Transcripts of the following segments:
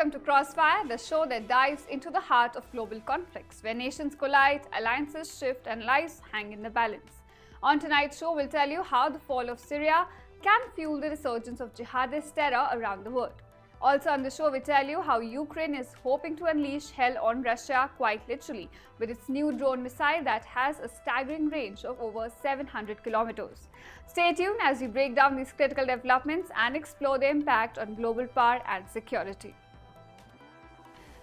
Welcome to Crossfire, the show that dives into the heart of global conflicts, where nations collide, alliances shift, and lives hang in the balance. On tonight's show, we'll tell you how the fall of Syria can fuel the resurgence of jihadist terror around the world. Also on the show, we tell you how Ukraine is hoping to unleash hell on Russia quite literally with its new drone missile that has a staggering range of over 700 kilometers. Stay tuned as we break down these critical developments and explore their impact on global power and security.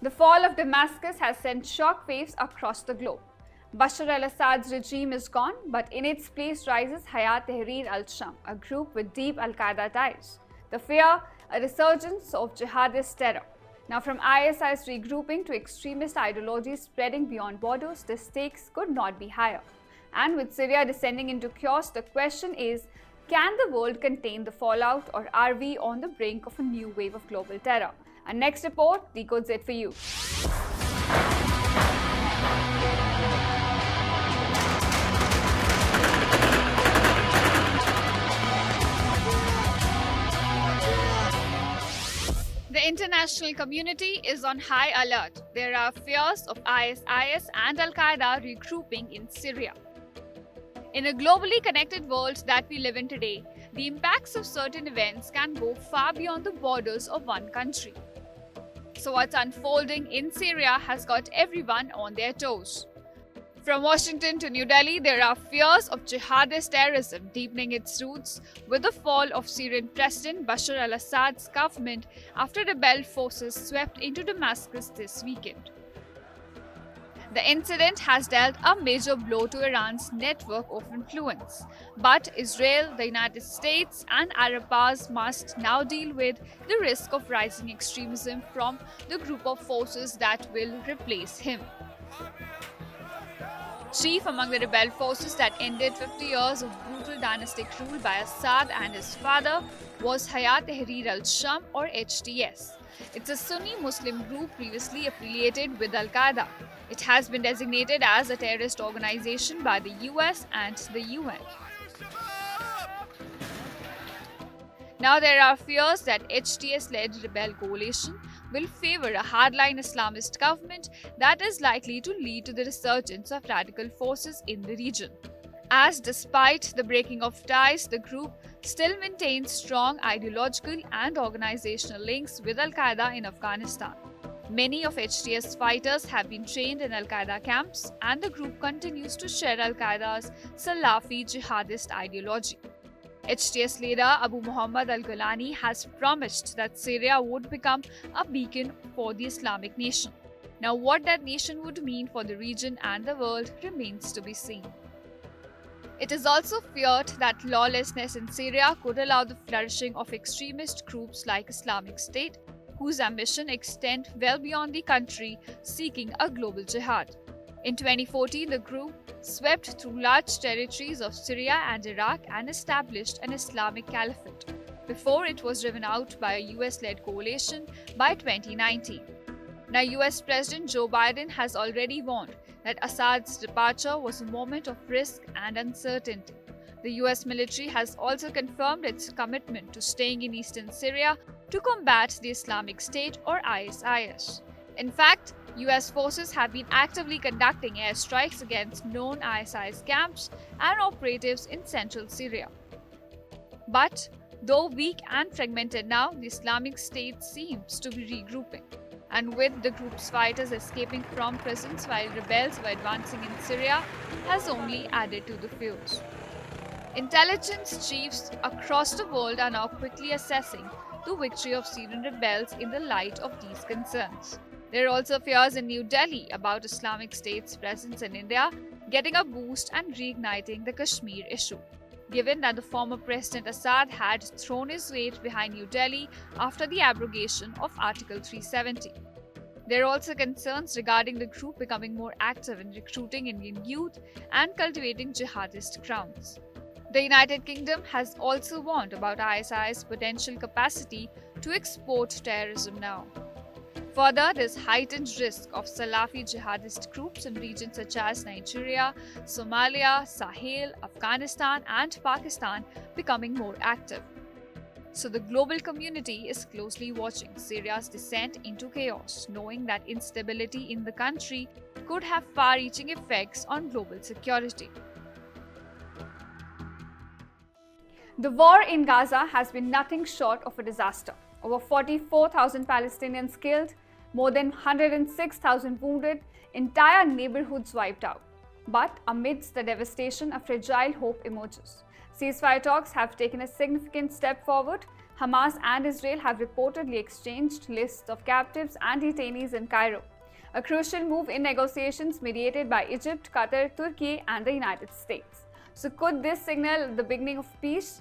The fall of Damascus has sent shockwaves across the globe. Bashar al-Assad's regime is gone, but in its place rises Hayat Tahrir al-Sham, a group with deep al-Qaeda ties. The fear, a resurgence of jihadist terror. Now, from ISIS regrouping to extremist ideologies spreading beyond borders, the stakes could not be higher. And with Syria descending into chaos, the question is, can the world contain the fallout, or are we on the brink of a new wave of global terror? Our next report decodes it for you. The international community is on high alert. There are fears of ISIS and al-Qaeda regrouping in Syria. In a globally connected world that we live in today, the impacts of certain events can go far beyond the borders of one country. So what's unfolding in Syria has got everyone on their toes. From Washington to New Delhi, there are fears of jihadist terrorism deepening its roots with the fall of Syrian President Bashar al-Assad's government after rebel forces swept into Damascus this weekend. The incident has dealt a major blow to Iran's network of influence, but Israel, the United States, and Arab powers must now deal with the risk of rising extremism from the group of forces that will replace him. Chief among the rebel forces that ended 50 years of brutal dynastic rule by Assad and his father was Hayat Tahrir al-Sham, or HTS. It's a Sunni Muslim group previously affiliated with al-Qaeda. It has been designated as a terrorist organization by the US and the UN. Now there are fears that HTS-led rebel coalition will favor a hardline Islamist government that is likely to lead to the resurgence of radical forces in the region. As despite the breaking of ties, the group still maintains strong ideological and organizational links with al-Qaeda in Afghanistan. Many of HTS fighters have been trained in al-Qaeda camps, and the group continues to share al-Qaeda's Salafi jihadist ideology. HTS leader Abu Muhammad al-Golani has promised that Syria would become a beacon for the Islamic nation. Now, what that nation would mean for the region and the world remains to be seen. It is also feared that lawlessness in Syria could allow the flourishing of extremist groups like Islamic State, whose ambition extend well beyond the country, seeking a global jihad. In 2014, the group swept through large territories of Syria and Iraq and established an Islamic caliphate, before it was driven out by a US-led coalition by 2019. Now, US President Joe Biden has already warned that Assad's departure was a moment of risk and uncertainty. The US military has also confirmed its commitment to staying in eastern Syria to combat the Islamic State, or ISIS. In fact, US forces have been actively conducting airstrikes against known ISIS camps and operatives in central Syria. But, though weak and fragmented now, the Islamic State seems to be regrouping. And with the group's fighters escaping from prisons while rebels were advancing in Syria, has only added to the fears. Intelligence chiefs across the world are now quickly assessing the victory of Syrian rebels in the light of these concerns. There are also fears in New Delhi about Islamic State's presence in India getting a boost and reigniting the Kashmir issue, given that the former President Assad had thrown his weight behind New Delhi after the abrogation of Article 370. There are also concerns regarding the group becoming more active in recruiting Indian youth and cultivating jihadist grounds. The United Kingdom has also warned about ISIS's potential capacity to export terrorism now. Further, there is heightened risk of Salafi jihadist groups in regions such as Nigeria, Somalia, Sahel, Afghanistan, and Pakistan becoming more active. So the global community is closely watching Syria's descent into chaos, knowing that instability in the country could have far-reaching effects on global security. The war in Gaza has been nothing short of a disaster. Over 44,000 Palestinians killed, more than 106,000 wounded, entire neighborhoods wiped out. But amidst the devastation, a fragile hope emerges. Ceasefire talks have taken a significant step forward. Hamas and Israel have reportedly exchanged lists of captives and detainees in Cairo, a crucial move in negotiations mediated by Egypt, Qatar, Turkey, and the United States. So could this signal the beginning of peace?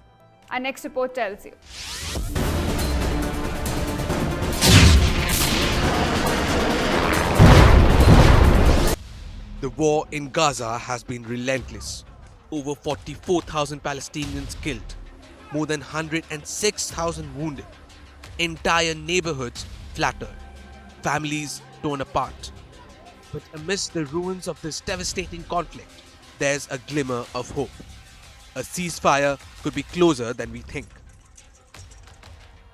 Our next report tells you. The war in Gaza has been relentless. Over 44,000 Palestinians killed, more than 106,000 wounded, entire neighborhoods flattered, families torn apart. But amidst the ruins of this devastating conflict, there's a glimmer of hope. A ceasefire could be closer than we think.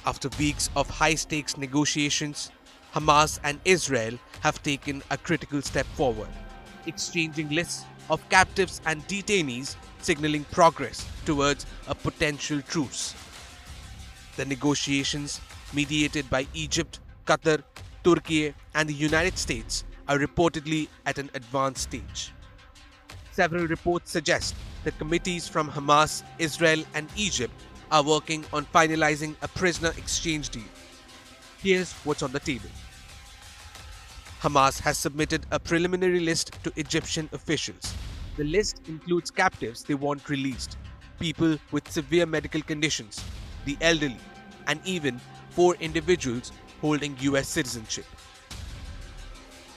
After weeks of high-stakes negotiations, Hamas and Israel have taken a critical step forward, exchanging lists of captives and detainees, signaling progress towards a potential truce. The negotiations, mediated by Egypt, Qatar, Turkey, and the United States, are reportedly at an advanced stage. Several reports suggest that committees from Hamas, Israel, and Egypt are working on finalizing a prisoner exchange deal. Here's what's on the table. Hamas has submitted a preliminary list to Egyptian officials. The list includes captives they want released, people with severe medical conditions, the elderly, and even 4 individuals holding US citizenship.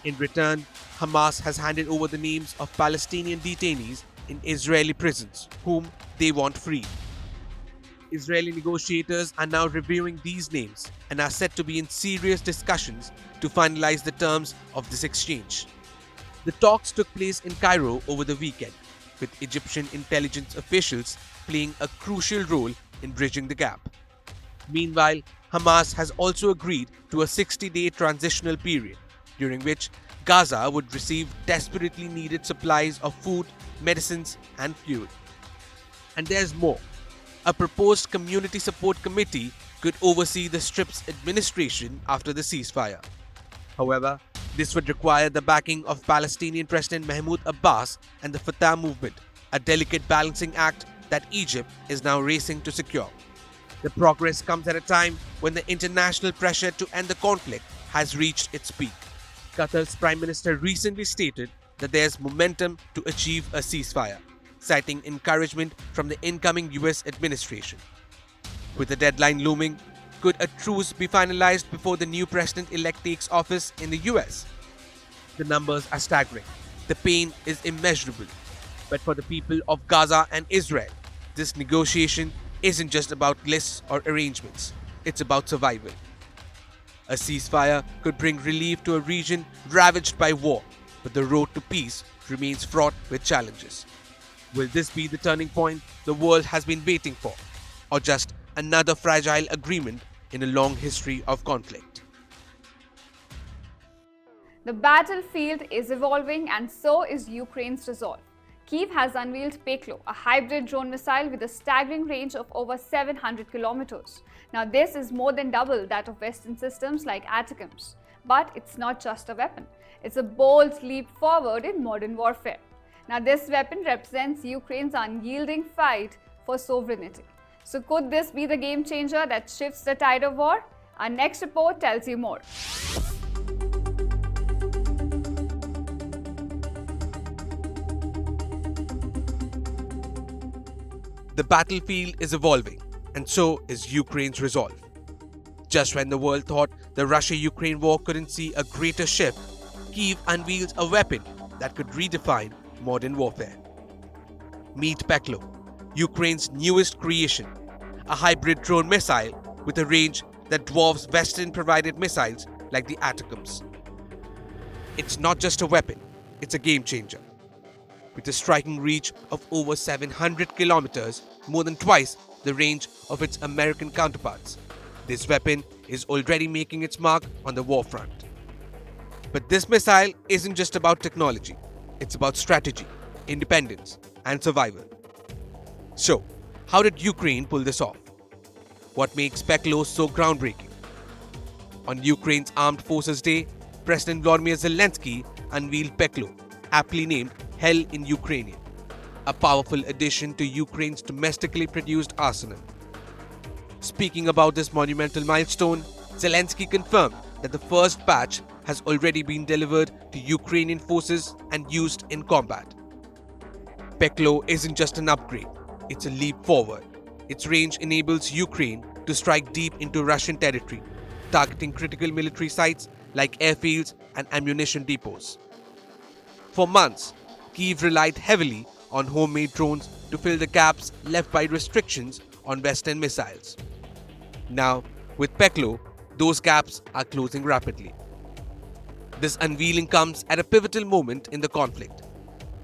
In return, Hamas has handed over the names of Palestinian detainees in Israeli prisons, whom they want freed. Israeli negotiators are now reviewing these names and are set to be in serious discussions to finalize the terms of this exchange. The talks took place in Cairo over the weekend, with Egyptian intelligence officials playing a crucial role in bridging the gap. Meanwhile, Hamas has also agreed to a 60-day transitional period, during which Gaza would receive desperately needed supplies of food, medicines, and fuel. And there's more. A proposed community support committee could oversee the Strip's administration after the ceasefire. However, this would require the backing of Palestinian President Mahmoud Abbas and the Fatah movement, a delicate balancing act that Egypt is now racing to secure. The progress comes at a time when the international pressure to end the conflict has reached its peak. Qatar's Prime Minister recently stated that there's momentum to achieve a ceasefire, citing encouragement from the incoming US administration. With the deadline looming, could a truce be finalized before the new president-elect takes office in the US? The numbers are staggering. The pain is immeasurable. But for the people of Gaza and Israel, this negotiation isn't just about lists or arrangements. It's about survival. A ceasefire could bring relief to a region ravaged by war, but the road to peace remains fraught with challenges. Will this be the turning point the world has been waiting for, or just another fragile agreement in a long history of conflict? The battlefield is evolving, and so is Ukraine's resolve. Kyiv has unveiled Peklo, a hybrid drone missile with a staggering range of over 700 kilometers. Now, this is more than double that of Western systems like ATACMS. But it's not just a weapon. It's a bold leap forward in modern warfare. Now, this weapon represents Ukraine's unyielding fight for sovereignty. So, could this be the game changer that shifts the tide of war? Our next report tells you more. The battlefield is evolving, and so is Ukraine's resolve. Just when the world thought the Russia-Ukraine war couldn't see a greater shift, Kyiv unveils a weapon that could redefine modern warfare. Meet Peklo, Ukraine's newest creation, a hybrid drone missile with a range that dwarfs Western-provided missiles like the ATACMS. It's not just a weapon, it's a game changer. With a striking reach of over 700 kilometers, more than twice the range of its American counterparts. This weapon is already making its mark on the war front. But this missile isn't just about technology, it's about strategy, independence, and survival. So, how did Ukraine pull this off? What makes Peklo so groundbreaking? On Ukraine's Armed Forces Day, President Volodymyr Zelensky unveiled Peklo, aptly named Hell in Ukrainian, a powerful addition to Ukraine's domestically produced arsenal. Speaking about this monumental milestone, Zelensky confirmed that the first batch has already been delivered to Ukrainian forces and used in combat. Peklo isn't just an upgrade, it's a leap forward. Its range enables Ukraine to strike deep into Russian territory, targeting critical military sites like airfields and ammunition depots. For months, Kyiv relied heavily on homemade drones to fill the gaps left by restrictions on Western missiles. Now, with Peklo, those gaps are closing rapidly. This unveiling comes at a pivotal moment in the conflict.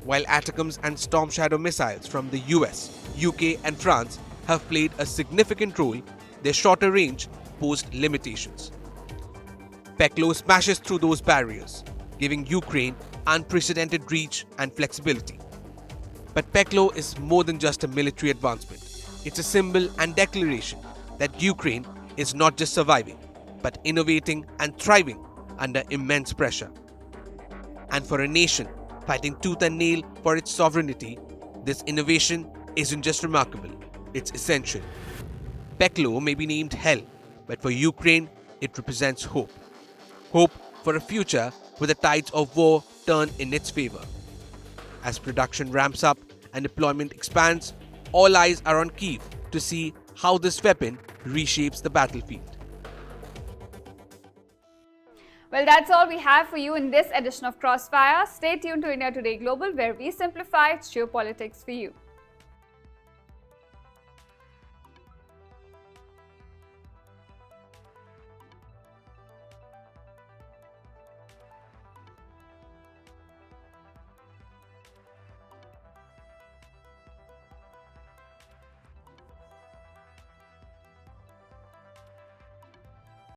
While ATACMS and Storm Shadow missiles from the US, UK, and France have played a significant role, their shorter range posed limitations. Peklo smashes through those barriers, giving Ukraine unprecedented reach and flexibility. But Peklo is more than just a military advancement. It's a symbol and declaration that Ukraine is not just surviving, but innovating and thriving under immense pressure. And for a nation fighting tooth and nail for its sovereignty, this innovation isn't just remarkable, it's essential. Peklo may be named hell, but for Ukraine, it represents hope. Hope for a future where the tides of war turn in its favor. As production ramps up and deployment expands, all eyes are on Kyiv to see how this weapon reshapes the battlefield. Well, that's all we have for you in this edition of Crossfire. Stay tuned to India Today Global, where we simplify geopolitics for you.